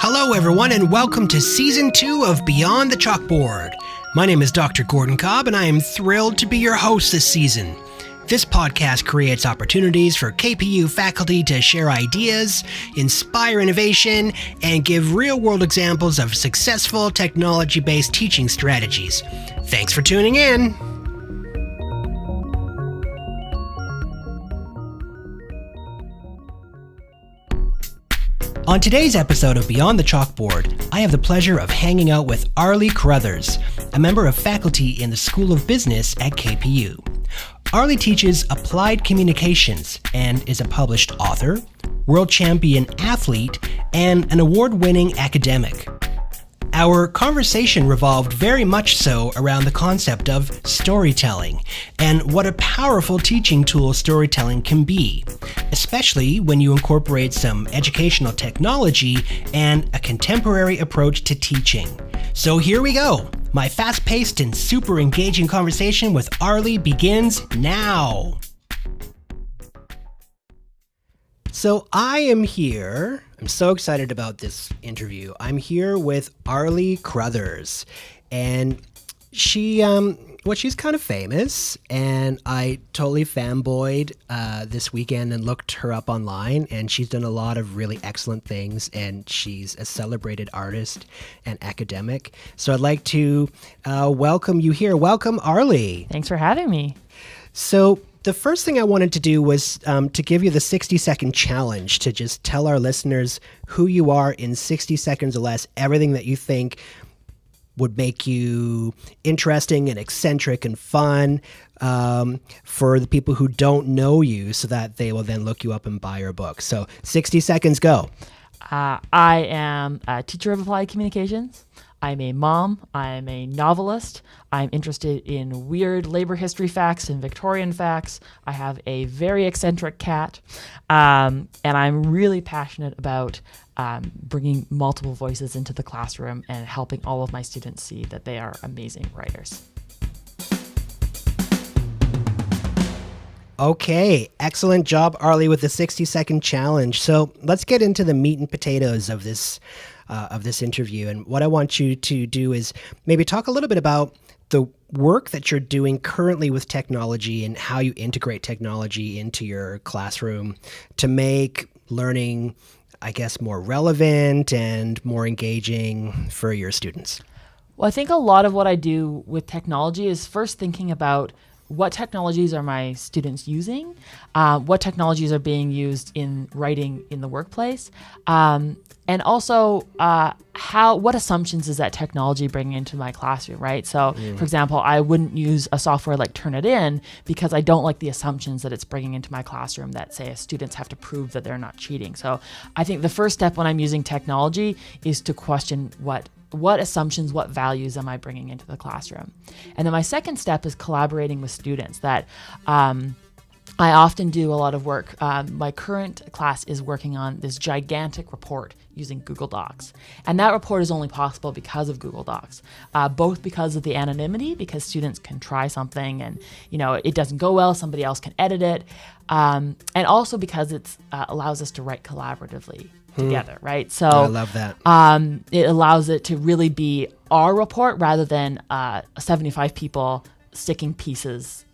Hello, everyone, and welcome to Season 2 of Beyond the Chalkboard. My name is Dr. Gordon Cobb, and I am thrilled to be your host this season. This podcast creates opportunities for KPU faculty to share ideas, inspire innovation, and give real-world examples of successful technology-based teaching strategies. Thanks for tuning in. On today's episode of Beyond the Chalkboard, I have the pleasure of hanging out with Arley Cruthers, a member of faculty in the School of Business at KPU. Arley teaches applied communications and is a published author, world champion athlete, and an award-winning academic. Our conversation revolved very much so around the concept of storytelling and what a powerful teaching tool storytelling can be, especially when you incorporate some educational technology and a contemporary approach to teaching. So here we go. My fast-paced and super engaging conversation with Arley begins now. So I am here. I'm so excited about this interview. I'm here with Arley Cruthers, and she's kind of famous, and I totally fanboyed this weekend and looked her up online, and she's done a lot of really excellent things, and she's a celebrated artist and academic. So I'd like to welcome you here. Welcome, Arley. Thanks for having me. So the first thing I wanted to do was to give you the 60-second challenge to just tell our listeners who you are in 60 seconds or less, everything that you think would make you interesting and eccentric and fun for the people who don't know you, so that they will then look you up and buy your book. So 60 seconds, go. I am a teacher of applied communications. I'm a mom. I'm a novelist. I'm interested in weird labor history facts and Victorian facts. I have a very eccentric cat. And I'm really passionate about bringing multiple voices into the classroom and helping all of my students see that they are amazing writers. Okay, excellent job, Arley, with the 60-second challenge. So let's get into the meat and potatoes of this interview. And what I want you to do is maybe talk a little bit about the work that you're doing currently with technology and how you integrate technology into your classroom to make learning, I guess, more relevant and more engaging for your students. Well, I think a lot of what I do with technology is first thinking about what technologies are my students using, what technologies are being used in writing in the workplace, and also what assumptions is that technology bringing into my classroom, right? So, for example, I wouldn't use a software like Turnitin because I don't like the assumptions that it's bringing into my classroom that say students have to prove that they're not cheating. So I think the first step when I'm using technology is to question what assumptions, what values am I bringing into the classroom? And then my second step is collaborating with students. That I often do a lot of work. My current class is working on this gigantic report using Google Docs. And that report is only possible because of Google Docs, both because of the anonymity, because students can try something and it doesn't go well, somebody else can edit it, and also because it allows us to write collaboratively together, right? So I love that. It allows it to really be our report rather than 75 people sticking pieces,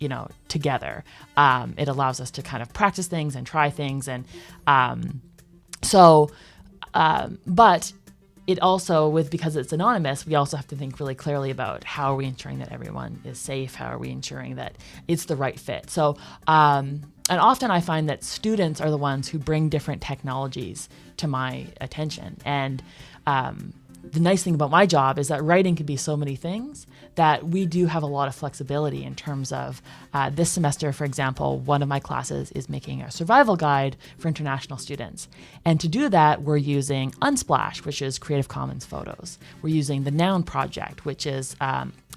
together. It allows us to kind of practice things and try things, and but it also, because it's anonymous, we also have to think really clearly about how are we ensuring that everyone is safe? How are we ensuring that it's the right fit? So, and often I find that students are the ones who bring different technologies to my attention. And the nice thing about my job is that writing can be so many things that we do have a lot of flexibility in terms of this semester, for example, one of my classes is making a survival guide for international students. And to do that, we're using Unsplash, which is Creative Commons photos. We're using the Noun Project, which is,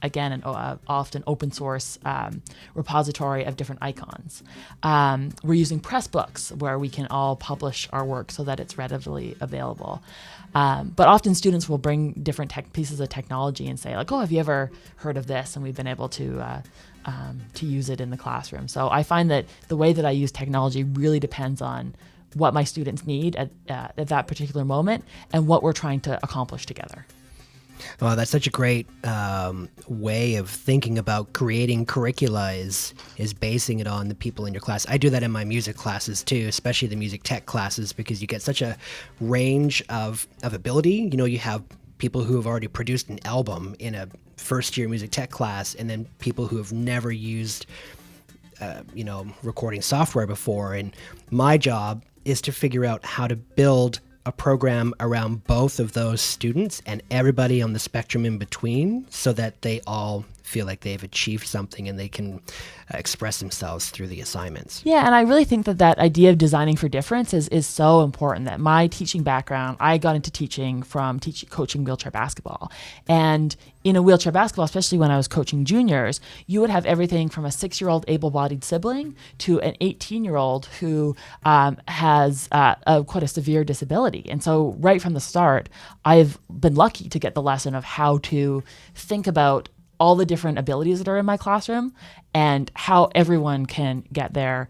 again, an often open source repository of different icons. We're using Pressbooks, where we can all publish our work so that it's readily available. But often students will bring different pieces of technology and say, like, oh, have you ever heard of this? And we've been able to use it in the classroom. So I find that the way that I use technology really depends on what my students need at that particular moment and what we're trying to accomplish together. Well, that's such a great way of thinking about creating curricula is basing it on the people in your class. I do that in my music classes too, especially the music tech classes, because you get such a range of ability. You know, you have people who have already produced an album in a first-year music tech class, and then people who have never used recording software before. And my job is to figure out how to build a program around both of those students and everybody on the spectrum in between, so that they all feel like they've achieved something and they can express themselves through the assignments. Yeah, and I really think that idea of designing for difference is so important. That my teaching background, I got into teaching from coaching wheelchair basketball. And in a wheelchair basketball, especially when I was coaching juniors, you would have everything from a 6-year-old able-bodied sibling to an 18-year-old who has quite a severe disability. And so right from the start, I've been lucky to get the lesson of how to think about all the different abilities that are in my classroom and how everyone can get their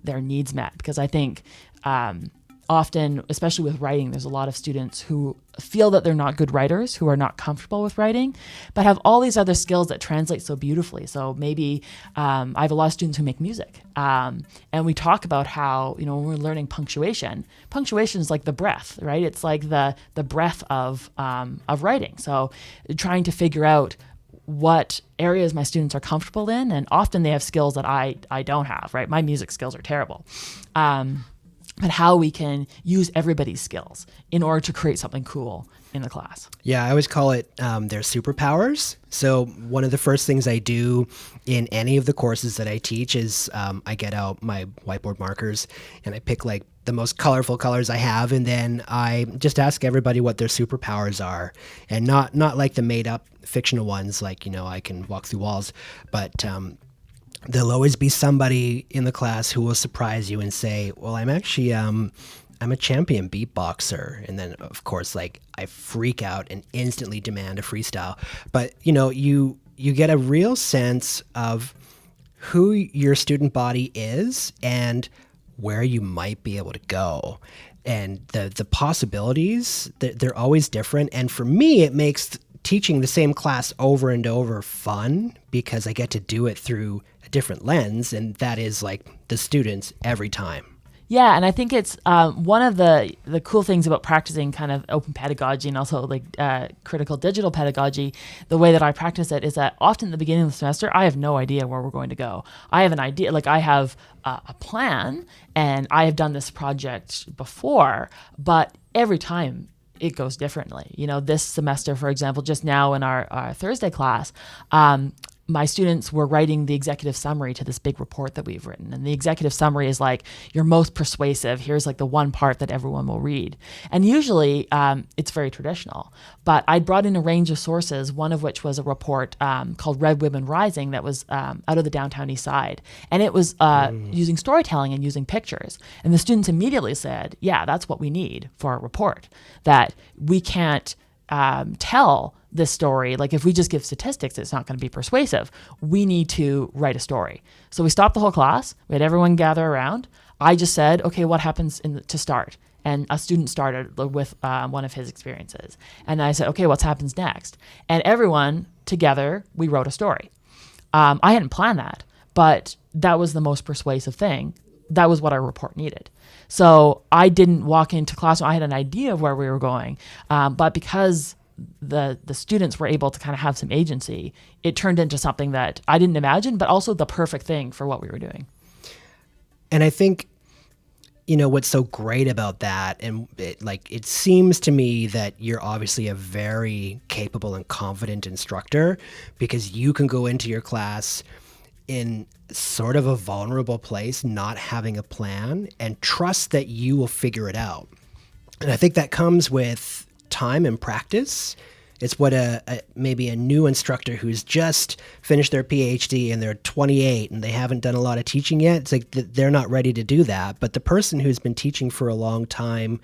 needs met. Because I think often, especially with writing, there's a lot of students who feel that they're not good writers, who are not comfortable with writing, but have all these other skills that translate so beautifully. So maybe I have a lot of students who make music, and we talk about how, when we're learning punctuation is like the breath, right? It's like the breath of writing. So trying to figure out what areas my students are comfortable in, and often they have skills that I don't have, right? My music skills are terrible. But how we can use everybody's skills in order to create something cool in the class. Yeah, I always call it their superpowers. So one of the first things I do in any of the courses that I teach is I get out my whiteboard markers and I pick like the most colorful colors I have, and then I just ask everybody what their superpowers are, and not like the made up fictional ones like, I can walk through walls, but there'll always be somebody in the class who will surprise you and say, well, I'm actually I'm a champion beatboxer. And then of course, like, I freak out and instantly demand a freestyle. But you get a real sense of who your student body is and where you might be able to go. And the possibilities, they're always different. And for me, it makes teaching the same class over and over fun, because I get to do it through a different lens, and that is like the students every time. Yeah, and I think it's one of the cool things about practicing kind of open pedagogy and also like critical digital pedagogy, the way that I practice it is that often at the beginning of the semester, I have no idea where we're going to go. I have an idea, like I have a plan, and I have done this project before, but every time it goes differently. This semester, for example, just now in our Thursday class, my students were writing the executive summary to this big report that we've written. And the executive summary is like your most persuasive. Here's like the one part that everyone will read. And usually it's very traditional. But I brought in a range of sources, one of which was a report called Red Women Rising that was out of the downtown east side. And it was using storytelling and using pictures. And the students immediately said, yeah, that's what we need for our report, that we can't tell this story. Like if we just give statistics, it's not going to be persuasive. We need to write a story. So we stopped the whole class. We had everyone gather around. I just said, okay, what happens to start? And a student started with one of his experiences. And I said, okay, what happens next? And everyone together, we wrote a story. I hadn't planned that, but that was the most persuasive thing. That was what our report needed. So I didn't walk into class. I had an idea of where we were going, but because the students were able to kind of have some agency, it turned into something that I didn't imagine, but also the perfect thing for what we were doing. And I think, what's so great about that, and it seems to me that you're obviously a very capable and confident instructor, because you can go into your class in sort of a vulnerable place, not having a plan, and trust that you will figure it out. And I think that comes with time and practice. It's what maybe a new instructor who's just finished their PhD and they're 28 and they haven't done a lot of teaching yet. It's like they're not ready to do that. But the person who's been teaching for a long time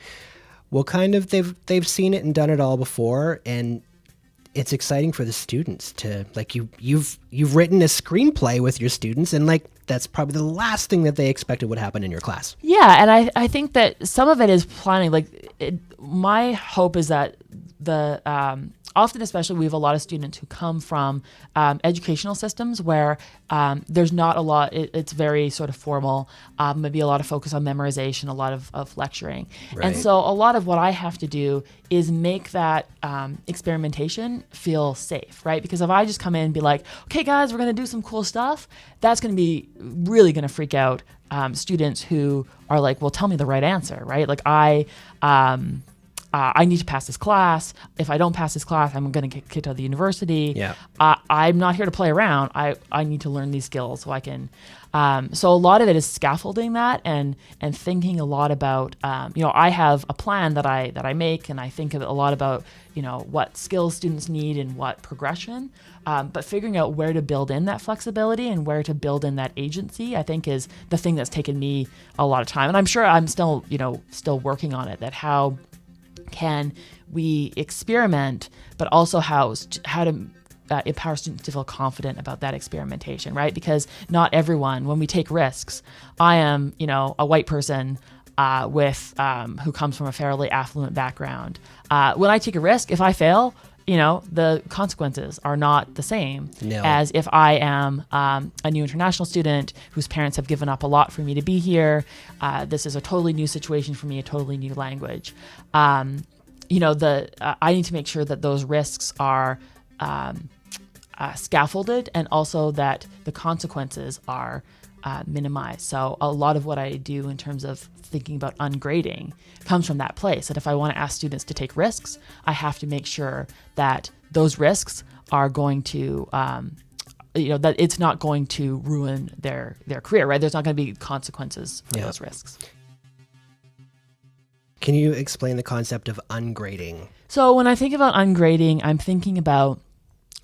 will kind of, they've seen it and done it all before, and it's exciting for the students to like you've written a screenplay with your students, and like that's probably the last thing that they expected would happen in your class. Yeah, and I think that some of it is planning. My hope is that often, especially, we have a lot of students who come from educational systems where there's not a lot, it's very sort of formal, maybe a lot of focus on memorization, a lot of lecturing. Right. And so a lot of what I have to do is make that experimentation feel safe, right? Because if I just come in and be like, okay, guys, we're going to do some cool stuff, that's going to be really going to freak out students who are like, well, tell me the right answer, right? Like I need to pass this class. If I don't pass this class, I'm going to get kicked out of the university. Yeah. I'm not here to play around. I need to learn these skills so I can. So a lot of it is scaffolding that and thinking a lot about. I have a plan that I make, and I think a lot about what skills students need and what progression. But figuring out where to build in that flexibility and where to build in that agency, I think, is the thing that's taken me a lot of time. And I'm sure I'm still working on it. That how can we experiment, but also how to empower students to feel confident about that experimentation, right? Because not everyone, when we take risks, I am, a white person who comes from a fairly affluent background. When I take a risk, if I fail, the consequences are not the same as if I am a new international student whose parents have given up a lot for me to be here. This is a totally new situation for me, a totally new language. I need to make sure that those risks are scaffolded, and also that the consequences are minimized. So a lot of what I do in terms of thinking about ungrading comes from that place, that if I want to ask students to take risks, I have to make sure that those risks are going to, that it's not going to ruin their career, right? There's not going to be consequences for those risks. Can you explain the concept of ungrading? So when I think about ungrading, I'm thinking about,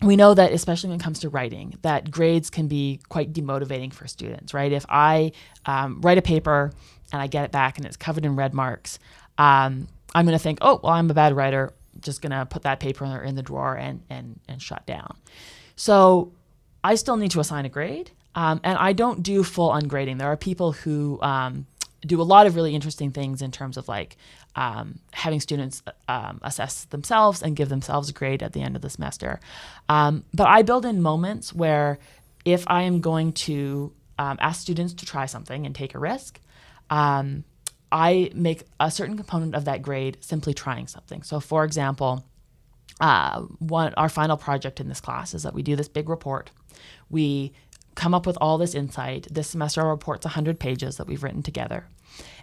we know that especially when it comes to writing, that grades can be quite demotivating for students, right? If I write a paper and I get it back and it's covered in red marks, I'm going to think, oh, well, I'm a bad writer. Just going to put that paper in the drawer and shut down. So I still need to assign a grade, and I don't do full ungrading. There are people who do a lot of really interesting things in terms of having students assess themselves and give themselves a grade at the end of the semester. But I build in moments where if I am going to ask students to try something and take a risk, I make a certain component of that grade simply trying something. So for example, our final project in this class is that we do this big report. We come up with all this insight. This semester our report's 100 pages that we've written together.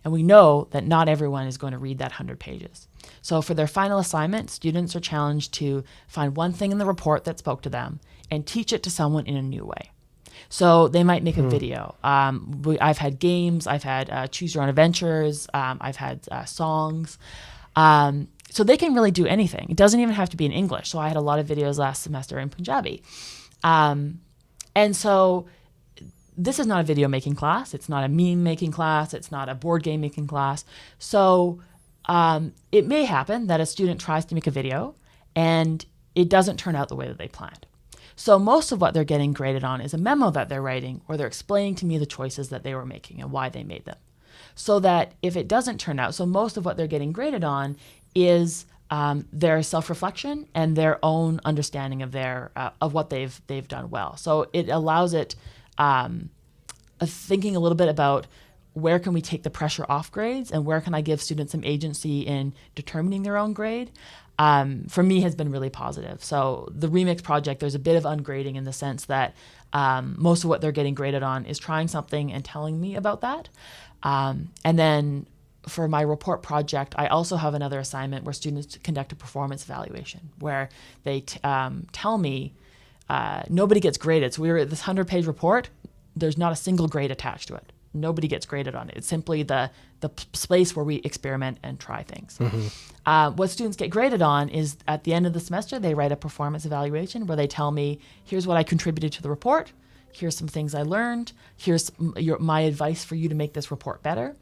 And we know that not everyone is going to read that 100 pages. So for their final assignment, students are challenged to find one thing in the report that spoke to them and teach it to someone in a new way. So they might make a video. I've had games, I've had choose your own adventures, I've had songs. So they can really do anything. It doesn't even have to be in English. So I had a lot of videos last semester in Punjabi. And so this is not a video making class. It's not a meme making class. It's not a board game making class. So it may happen that a student tries to make a video and it doesn't turn out the way that they planned. So most of what they're getting graded on is a memo that they're writing, or they're explaining to me the choices that they were making and why they made them. So that if it doesn't turn out, so most of what they're getting graded on is their self-reflection and their own understanding of of what they've done well. So it allows it thinking a little bit about where can we take the pressure off grades and where can I give students some agency in determining their own grade. For me has been really positive. So the Remix project, there's a bit of ungrading in the sense that most of what they're getting graded on is trying something and telling me about that. And then for my report project, I also have another assignment where students conduct a performance evaluation where they tell me nobody gets graded. So we were at this 100-page report. There's not a single grade attached to it. Nobody gets graded on it. It's simply the space where we experiment and try things. Mm-hmm. What students get graded on is at the end of the semester, they write a performance evaluation where they tell me, here's what I contributed to the report. Here's some things I learned. Here's my advice for you to make this report better.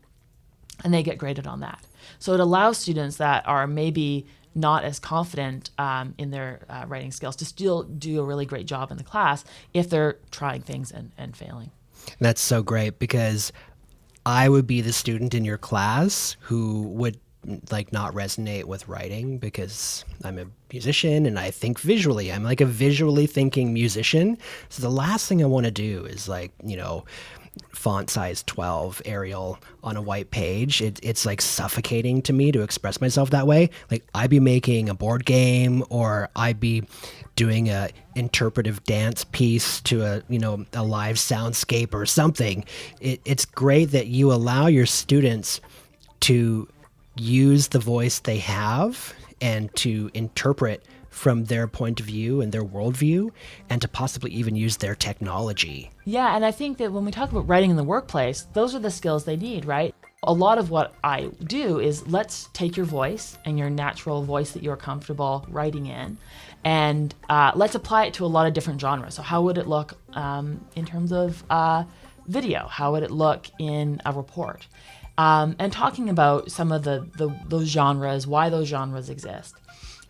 And they get graded on that. So it allows students that are maybe not as confident in their writing skills to still do a really great job in the class if they're trying things and failing. That's so great, because I would be the student in your class who would like not resonate with writing because I'm a musician and I think visually. I'm like a visually thinking musician. So the last thing I want to do is like, font size 12 Arial on a white page. It's like suffocating to me to express myself that way. Like I'd be making a board game, or I'd be doing a interpretive dance piece to a live soundscape or something. It's great that you allow your students to use the voice they have and to interpret from their point of view and their worldview, and to possibly even use their technology. Yeah, and I think that when we talk about writing in the workplace, those are the skills they need, right? A lot of what I do is let's take your voice and your natural voice that you're comfortable writing in, and let's apply it to a lot of different genres. So how would it look in terms of video? How would it look in a report? And talking about some of those genres, why those genres exist,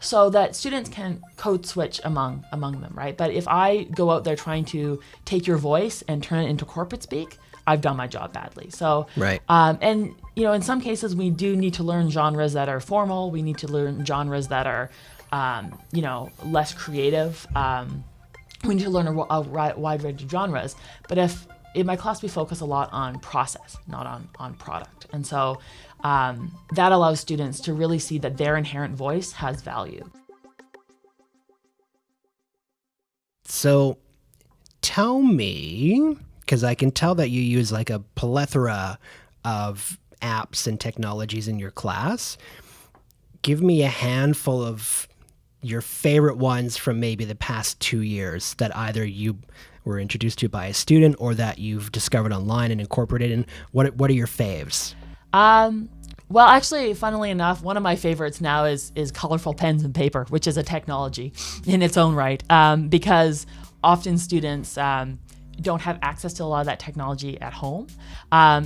so that students can code switch among them, right? But if I go out there trying to take your voice and turn it into corporate speak, I've done my job badly. So, right. And in some cases we do need to learn genres that are formal. We need to learn genres that are, less creative. We need to learn a wide range of genres. But if in my class, we focus a lot on process, not on product. And so that allows students to really see that their inherent voice has value. So tell me, because I can tell that you use like a plethora of apps and technologies in your class. Give me a handful of your favorite ones from maybe the past 2 years that either you were introduced to by a student or that you've discovered online and incorporated. And what are your faves? Well, actually, funnily enough, one of my favorites now is colorful pens and paper, which is a technology in its own right, because often students don't have access to a lot of that technology at home.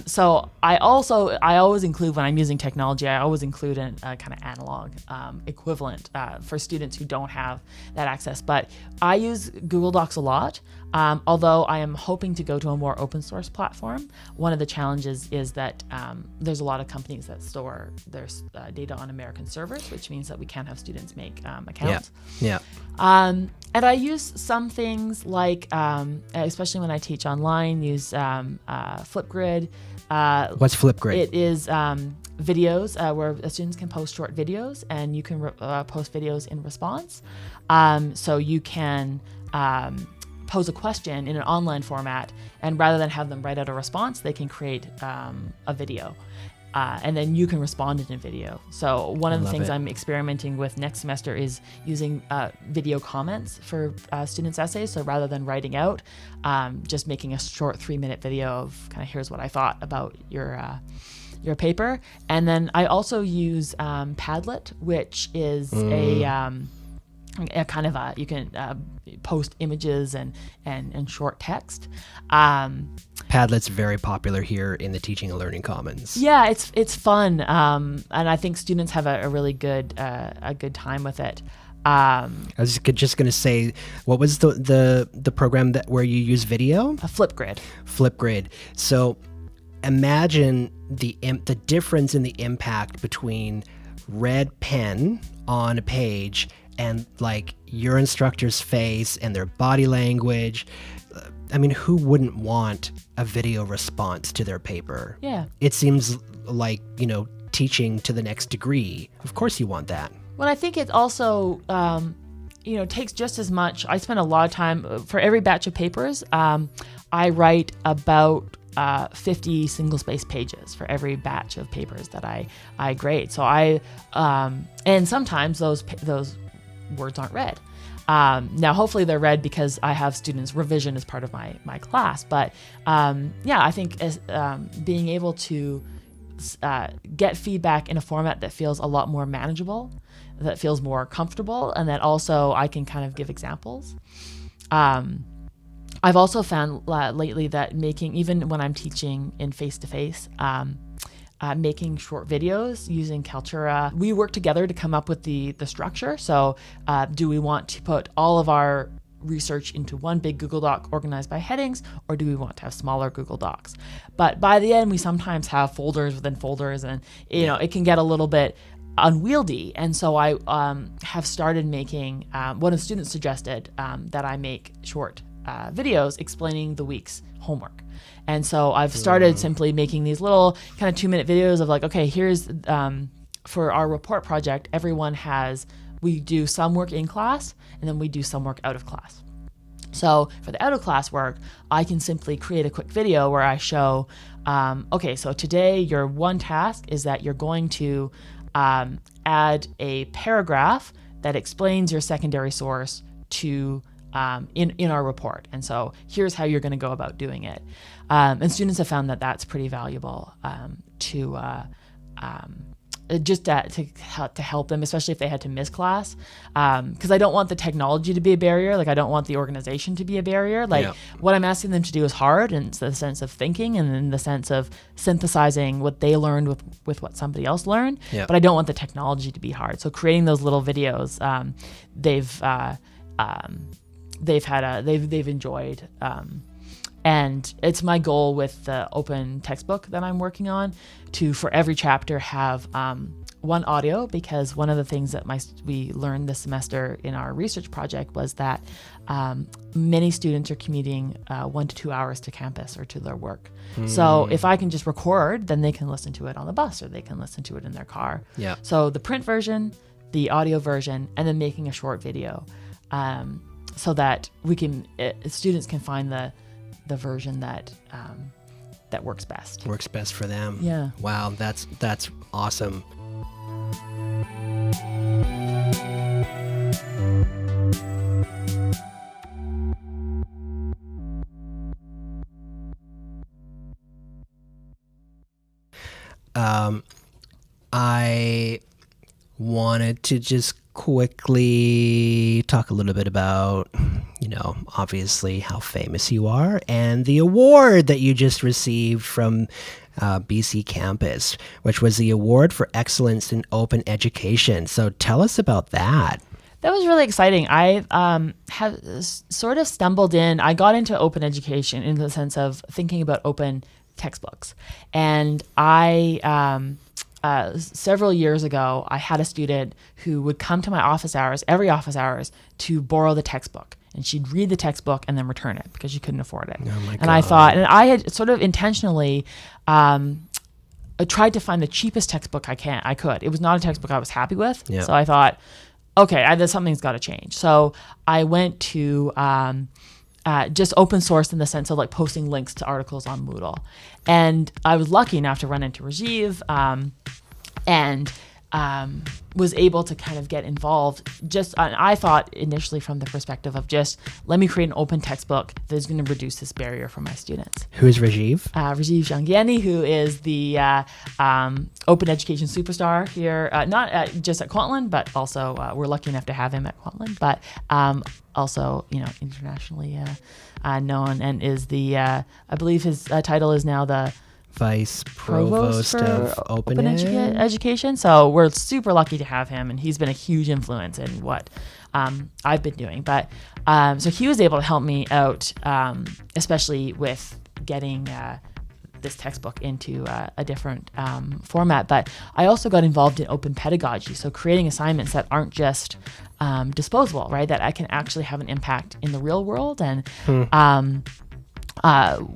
So I always include, when I'm using technology, I always include a kind of analog equivalent for students who don't have that access. But I use Google Docs a lot, although I am hoping to go to a more open source platform. One of the challenges is that there's a lot of companies that store their data on American servers, which means that we can't have students make accounts. Yeah. And I use some things like, especially when I teach online, use Flipgrid. What's Flipgrid? It is videos where students can post short videos, and you can post videos in response. So you can pose a question in an online format, and rather than have them write out a response, they can create a video. And then you can respond in a video. So one of the things I'm experimenting with next semester is using video comments for students' essays. So rather than writing out, just making a short 3-minute video of kind of here's what I thought about your paper. And then I also use Padlet, which is a kind of you can post images and short text. Padlet's very popular here in the Teaching and Learning Commons. Yeah, it's fun, and I think students have a really good time with it. I was just going to say, what was the program where you use video? A Flipgrid. Flipgrid. So imagine the difference in the impact between red pen on a page and like your instructor's face and their body language. I mean, who wouldn't want a video response to their paper? Yeah. It seems like, teaching to the next degree. Of course you want that. Well, I think it also, takes just as much. I spend a lot of time, for every batch of papers, I write about 50 single-space pages for every batch of papers that I grade. So and sometimes those words aren't read. Now, hopefully they're read because I have students revision as part of my class. But I think being able to get feedback in a format that feels a lot more manageable, that feels more comfortable, and that also I can kind of give examples. I've also found lately that even when I'm teaching in face-to-face, making short videos using Kaltura. We work together to come up with the structure. So do we want to put all of our research into one big Google Doc organized by headings, or do we want to have smaller Google Docs? But by the end, we sometimes have folders within folders, and it can get a little bit unwieldy. And so I have started making, one of the students suggested that I make short videos explaining the week's homework. And so I've started simply making these little kind of 2-minute videos of like, okay, here's for our report project, we do some work in class and then we do some work out of class. So for the out of class work, I can simply create a quick video where I show, okay, so today your one task is that you're going to add a paragraph that explains your secondary source to in our report. And so here's how you're going to go about doing it. And students have found that that's pretty valuable to help them, especially if they had to miss class. Because I don't want the technology to be a barrier. Like I don't want the organization to be a barrier. What I'm asking them to do is hard, and it's the sense of thinking and in the sense of synthesizing what they learned with what somebody else learned. Yeah. But I don't want the technology to be hard. So creating those little videos, they've enjoyed. And it's my goal with the open textbook that I'm working on to, for every chapter, have one audio, because one of the things that we learned this semester in our research project was that many students are commuting 1 to 2 hours to campus or to their work. So if I can just record, then they can listen to it on the bus or they can listen to it in their car. Yeah. So the print version, the audio version, and then making a short video, so that students can find the version that works best. Works best for them. Yeah. Wow, that's awesome. I wanted to just quickly talk a little bit about, obviously how famous you are and the award that you just received from BC Campus, which was the Award for Excellence in Open Education. So tell us about that. That was really exciting. I have sort of stumbled in. I got into open education in the sense of thinking about open textbooks. And several years ago, I had a student who would come to my every office hours, to borrow the textbook. And she'd read the textbook and then return it because she couldn't afford it. Oh my God. And I had sort of intentionally tried to find the cheapest textbook I could. It was not a textbook I was happy with. Yeah. So I thought, okay, something's got to change. So I went to just open source in the sense of like posting links to articles on Moodle. And I was lucky enough to run into Rajiv and was able to kind of get involved. I thought initially from the perspective of just, let me create an open textbook that is going to reduce this barrier for my students. Who is Rajiv? Rajiv Jangiani, who is the open education superstar here, not just at Kwantlen, but also we're lucky enough to have him at Kwantlen, but also internationally known, and is the, I believe his title is now the Vice Provost of Open Education. So we're super lucky to have him, and he's been a huge influence in what I've been doing. But so he was able to help me out, especially with getting this textbook into a different format. But I also got involved in open pedagogy, so creating assignments that aren't just disposable, right? That I can actually have an impact in the real world. And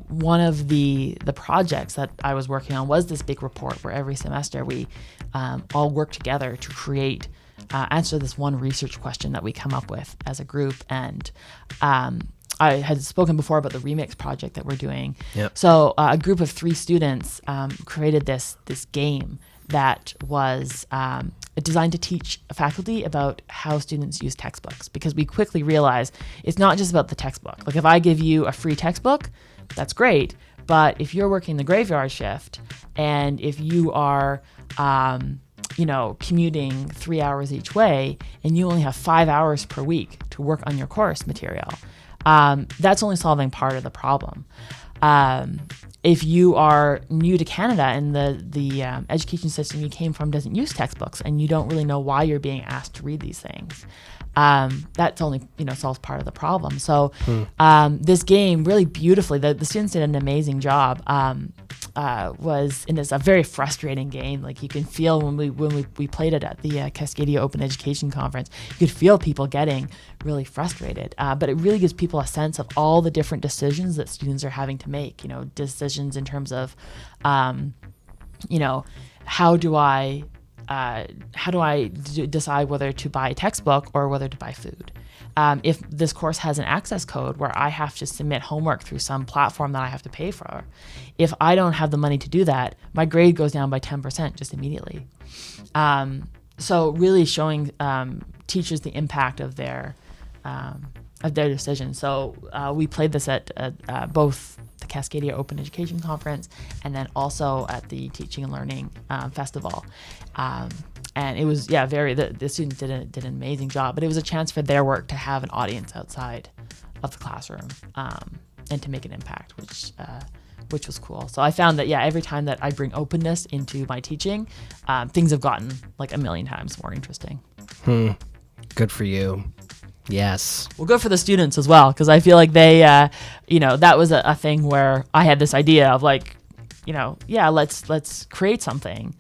one of the projects that I was working on was this big report where every semester we all work together to create, answer this one research question that we come up with as a group. And I had spoken before about the Remix project that we're doing. Yep. So a group of 3 students created this game that was designed to teach faculty about how students use textbooks, because we quickly realized it's not just about the textbook. Like if I give you a free textbook, that's great, but if you're working the graveyard shift and if you are commuting 3 hours each way and you only have 5 hours per week to work on your course material, that's only solving part of the problem. if you are new to Canada and the education system you came from doesn't use textbooks and you don't really know why you're being asked to read these things, that's only solves part of the problem. So this game really beautifully, the students did an amazing job. And it's a very frustrating game. Like you can feel when we played it at the Cascadia Open Education Conference, you could feel people getting really frustrated. But it really gives people a sense of all the different decisions that students are having to make. Decisions in terms of, how do I decide whether to buy a textbook or whether to buy food? If this course has an access code where I have to submit homework through some platform that I have to pay for, if I don't have the money to do that, my grade goes down by 10% just immediately. So really showing teachers the impact of their decision. So we played this at both the Cascadia Open Education Conference and then also at the Teaching and Learning Festival. And it was, the students did an amazing job, but it was a chance for their work to have an audience outside of the classroom and to make an impact, which was cool. So I found that, every time that I bring openness into my teaching, things have gotten like a million times more interesting. Good for you. Yes. Well, good for the students as well, because I feel like they, that was a thing where I had this idea of like, let's create something.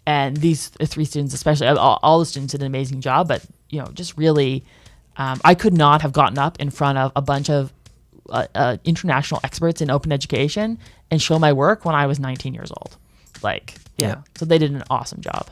And these three students, especially all the students, did an amazing job. But just really, I could not have gotten up in front of a bunch of international experts in open education and show my work when I was 19 years old. So they did an awesome job.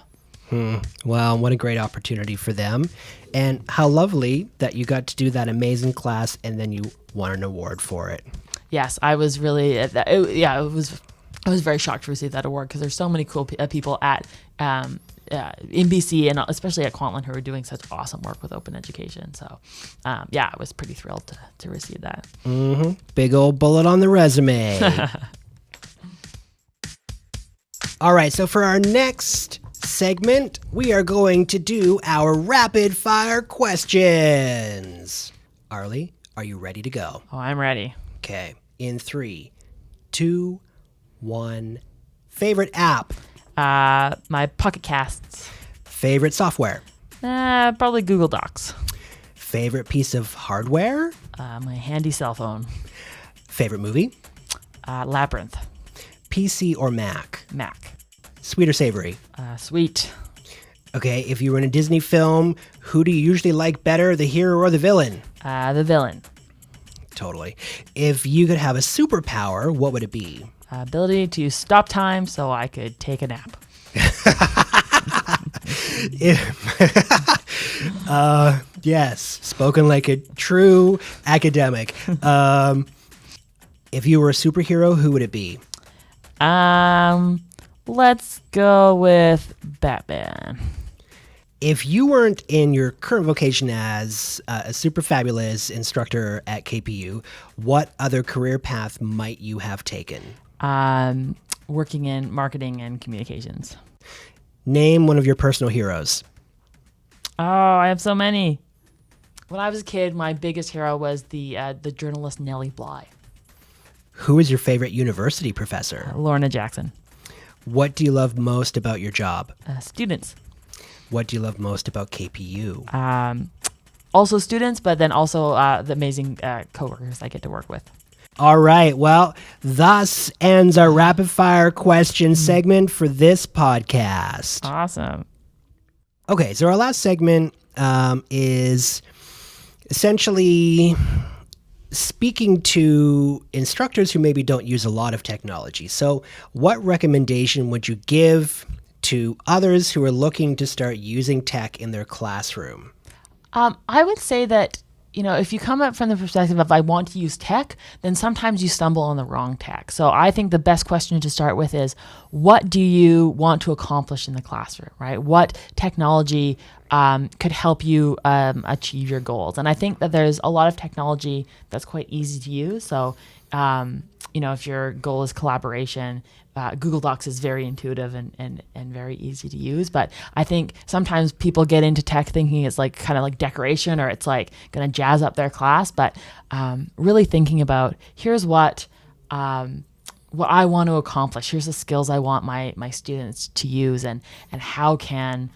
Well, what a great opportunity for them. And how lovely that you got to do that amazing class and then you won an award for it. Yes, I was really, I was very shocked to receive that award because there's so many cool people at in BC and especially at Kwantlen who are doing such awesome work with open education. So, I was pretty thrilled to receive that. Big old bullet on the resume. All right, so for our next segment, we are going to do our rapid fire questions. Arley, are you ready to go? Oh, I'm ready. Okay, in 3, 2, 1. Favorite app? My Pocket Casts. Favorite software? Probably Google Docs. Favorite piece of hardware? My handy cell phone. Favorite movie? Labyrinth. PC or Mac? Mac. Sweet or savory? Sweet. Okay, if you were in a Disney film, who do you usually like better, the hero or the villain? The villain. Totally. If you could have a superpower, what would it be? Ability to stop time so I could take a nap. Yes, spoken like a true academic. If you were a superhero, who would it be? Let's go with Batman. If you weren't in your current vocation as a super fabulous instructor at KPU, what other career path might you have taken? Working in marketing and communications. Name one of your personal heroes. Oh, I have so many. When I was a kid, my biggest hero was the journalist Nellie Bly. Who is your favorite university professor? Lorna Jackson. What do you love most about your job? Students. What do you love most about KPU? Also students, but then also the amazing coworkers I get to work with. All right. Well, thus ends our rapid fire question segment for this podcast. Awesome. Okay. So our last segment is essentially speaking to instructors who maybe don't use a lot of technology. So what recommendation would you give to others who are looking to start using tech in their classroom? I would say that, if you come up from the perspective of I want to use tech, then sometimes you stumble on the wrong tech. So I think the best question to start with is, what do you want to accomplish in the classroom, right? What technology could help you achieve your goals? And I think that there's a lot of technology that's quite easy to use. So, if your goal is collaboration, Google Docs is very intuitive and very easy to use. But I think sometimes people get into tech thinking it's like kind of like decoration or it's like going to jazz up their class. But really thinking about here's what what I want to accomplish. Here's the skills I want my students to use, and how can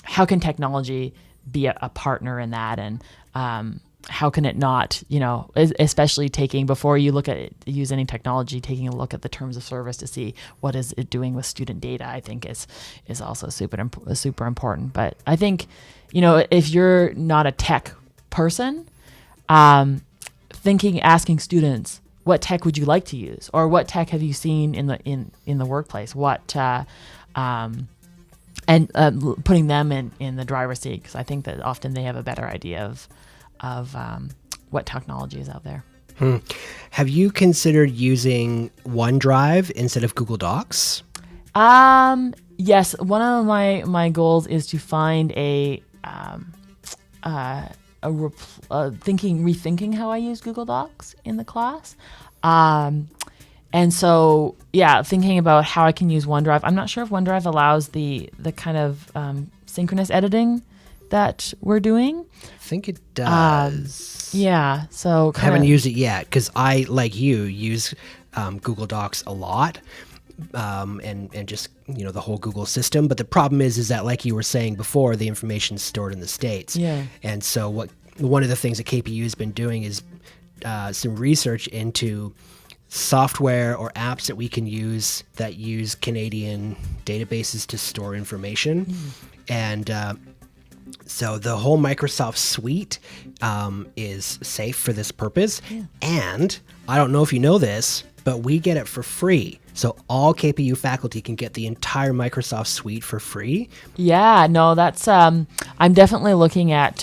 technology be a partner in that, and how can it not, especially before you look at it, use any technology, taking a look at the terms of service to see what is it doing with student data, I think is also super important. But I think, if you're not a tech person, asking students, what tech would you like to use, or what tech have you seen in the workplace? And putting them in the driver's seat, because I think that often they have a better idea of what technology is out there. Have you considered using OneDrive instead of Google Docs? Yes, one of my goals is to find rethinking how I use Google Docs in the class. And so, thinking about how I can use OneDrive. I'm not sure if OneDrive allows the kind of synchronous editing that we're doing. I think it does. So I haven't used it yet, because I, like you, use Google Docs a lot. And just, the whole Google system. But the problem is that, like you were saying before, the information is stored in the States. Yeah. And so one of the things that KPU has been doing is some research into software or apps that we can use that use Canadian databases to store information. And so the whole Microsoft suite is safe for this purpose. Yeah. And I don't know if you know this, but we get it for free. So all KPU faculty can get the entire Microsoft suite for free. Yeah, no, that's I'm definitely looking at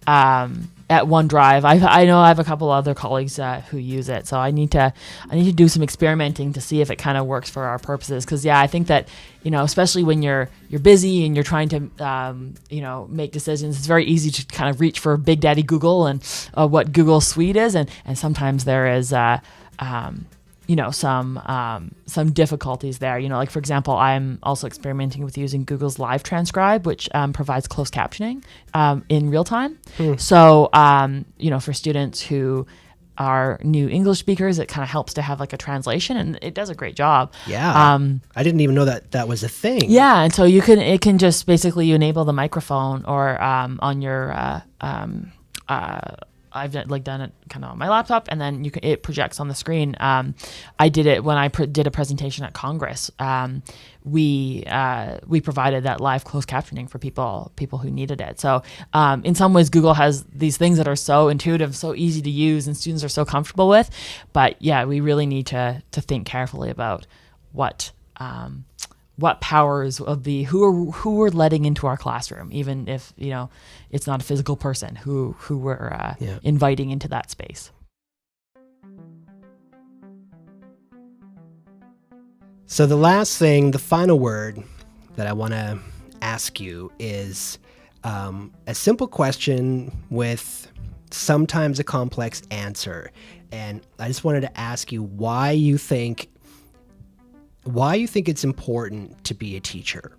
OneDrive. I know I have a couple other colleagues who use it, so I need to do some experimenting to see if it kind of works for our purposes. Because I think that especially when you're busy and you're trying to make decisions, it's very easy to kind of reach for Big Daddy Google and what Google Suite is, and sometimes there is some difficulties there. Like, for example, I'm also experimenting with using Google's Live Transcribe, which provides closed captioning in real time. So, for students who are new English speakers, it kind of helps to have like a translation, and it does a great job. Yeah. I didn't even know that was a thing. Yeah. And so it can just basically, you enable the microphone or on your, I've done it kind of on my laptop, and then it projects on the screen. I did it when I did a presentation at Congress. We provided that live closed captioning for people who needed it. So in some ways, Google has these things that are so intuitive, so easy to use, and students are so comfortable with. But we really need to think carefully about what powers of who we're letting into our classroom, even if it's not a physical person who we're inviting into that space. So the last thing, the final word that I want to ask you is a simple question with sometimes a complex answer, and I just wanted to ask you why you think it's important to be a teacher.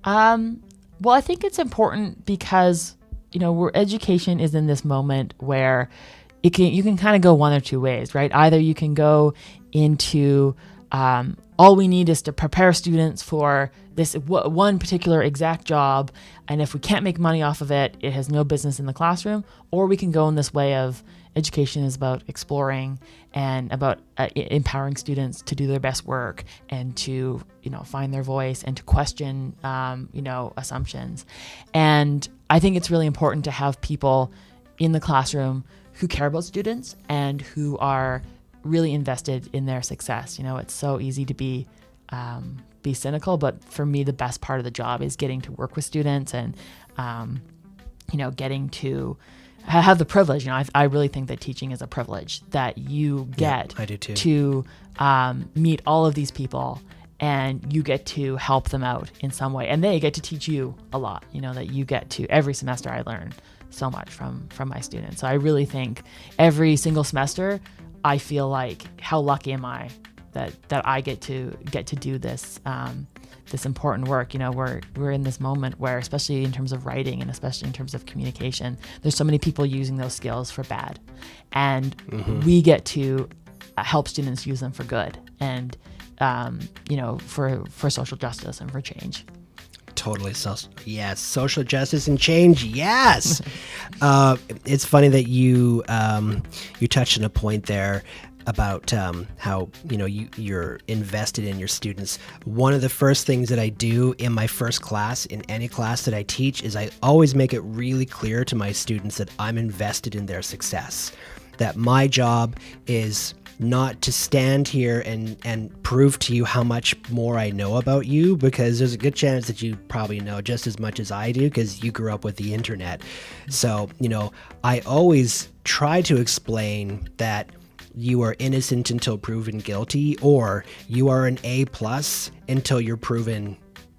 Well, I think it's important because, where education is in this moment where you can kind of go one or two ways, right? Either you can go into all we need is to prepare students for this one particular exact job, and if we can't make money off of it, it has no business in the classroom. Or we can go in this way of education is about exploring and about empowering students to do their best work and to find their voice and to question assumptions. And I think it's really important to have people in the classroom who care about students and who are really invested in their success. It's so easy to be cynical, but for me, the best part of the job is getting to work with students and getting to have the privilege. I really think that teaching is a privilege, that you get I do too. to meet all of these people, and you get to help them out in some way, and they get to teach you a lot. That you get to, every semester I learn so much from my students. So I really think every single semester I feel like, how lucky am I that I get to do this this important work. We're in this moment where, especially in terms of writing and especially in terms of communication, there's so many people using those skills for bad, and we get to help students use them for good and, for social justice and for change. Totally. Yes. Social justice and change. Yes. It's funny that you touched on a point there about how you're invested in your students. One of the first things that I do in my first class, in any class that I teach, is I always make it really clear to my students that I'm invested in their success, that my job is not to stand here and prove to you how much more I know about you, because there's a good chance that you probably know just as much as I do because you grew up with the internet. So, I always try to explain that you are innocent until proven guilty, or you are an A+ until you're proven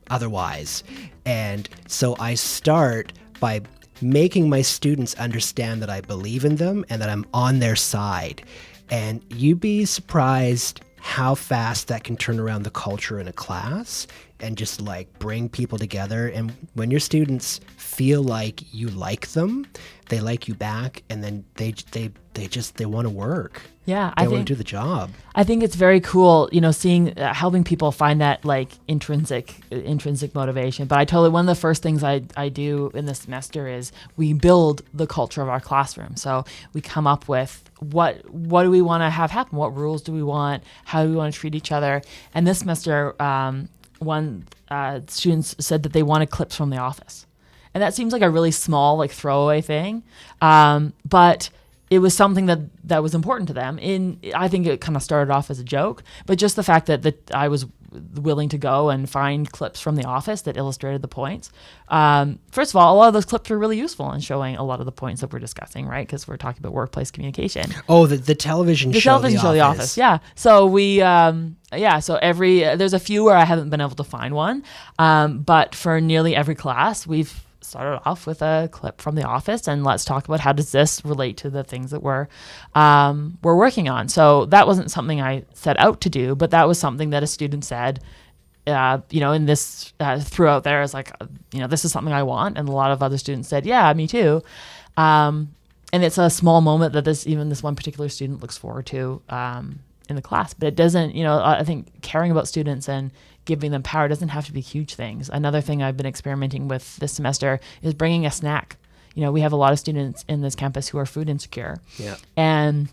otherwise. And so I start by making my students understand that I believe in them and that I'm on their side. And you'd be surprised how fast that can turn around the culture in a class and just bring people together. And when your students feel like you like them, they like you back, and then they want to work. Yeah, they want to do the job. I think it's very cool, seeing helping people find that intrinsic motivation. But one of the first things I do in this semester is we build the culture of our classroom. So we come up with what do we want to have happen? What rules do we want? How do we want to treat each other? And this semester, students said that they wanted clips from The Office. And that seems like a really small, throwaway thing. But it was something that was important to them. I think it kind of started off as a joke, but just the fact that I was willing to go and find clips from The Office that illustrated the points. First of all, a lot of those clips were really useful in showing a lot of the points that we're discussing, right? Because we're talking about workplace communication. Oh, the television show. The Office. Yeah. So there's a few where I haven't been able to find one. But for nearly every class, we've started off with a clip from The Office, and let's talk about how does this relate to the things that we're working on. So that wasn't something I set out to do, but that was something that a student said, in this throughout there is this is something I want, and a lot of other students said, yeah, me too. And it's a small moment that this one particular student looks forward to in the class, but it doesn't. I think caring about students and giving them power doesn't have to be huge things. Another thing I've been experimenting with this semester is bringing a snack. We have a lot of students in this campus who are food insecure. Yeah. And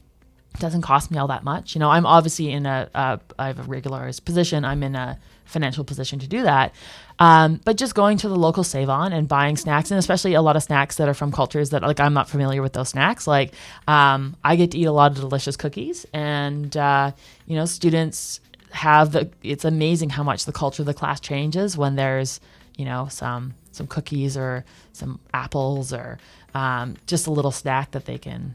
it doesn't cost me all that much. I'm obviously I have a regularized position. I'm in a financial position to do that. But just going to the local Save-On and buying snacks, and especially a lot of snacks that are from cultures that I'm not familiar with those snacks. I get to eat a lot of delicious cookies, and students it's amazing how much the culture of the class changes when there's some cookies or some apples or just a little snack that they can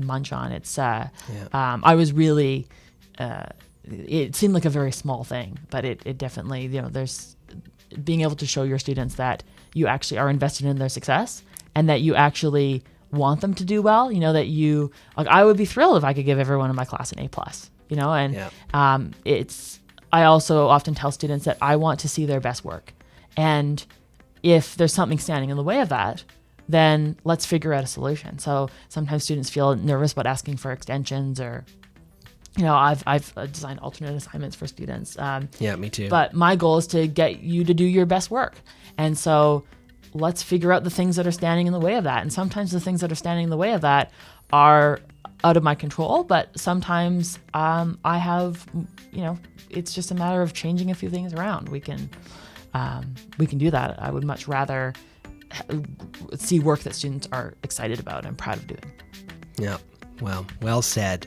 munch on. It's I was really it seemed like a very small thing, but it definitely there's being able to show your students that you actually are invested in their success and that you actually want them to do well. That you I would be thrilled if I could give everyone in my class an A+. I also often tell students that I want to see their best work. And if there's something standing in the way of that, then let's figure out a solution. So sometimes students feel nervous about asking for extensions or, I've designed alternate assignments for students. Yeah, me too. But my goal is to get you to do your best work. And so let's figure out the things that are standing in the way of that. And sometimes the things that are standing in the way of that are out of my control, but sometimes I have, it's just a matter of changing a few things around. We can do that. I would much rather see work that students are excited about and proud of doing. Yeah, well said.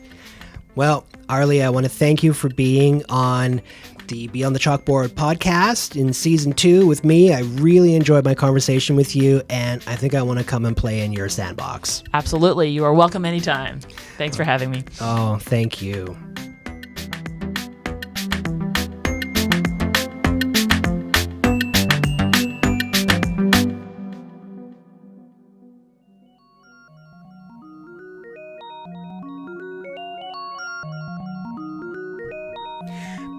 Well, Arley, I want to thank you for being on the Beyond the Chalkboard podcast in season 2 with me. I really enjoyed my conversation with you, and I think I want to come and play in your sandbox. Absolutely. You are welcome anytime. Thanks for having me. Oh, thank you.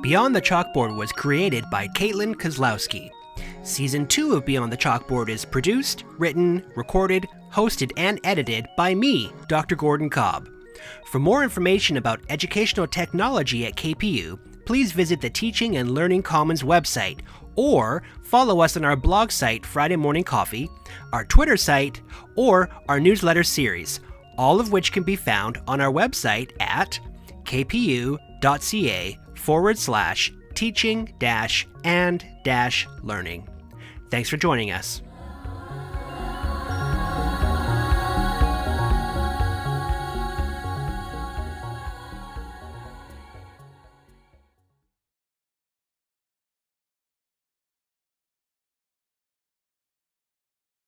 Beyond the Chalkboard was created by Caitlin Kozlowski. Season 2 of Beyond the Chalkboard is produced, written, recorded, hosted, and edited by me, Dr. Gordon Cobb. For more information about educational technology at KPU, please visit the Teaching and Learning Commons website or follow us on our blog site, Friday Morning Coffee, our Twitter site, or our newsletter series, all of which can be found on our website at kpu.ca/teaching-and-learning. Thanks for joining us.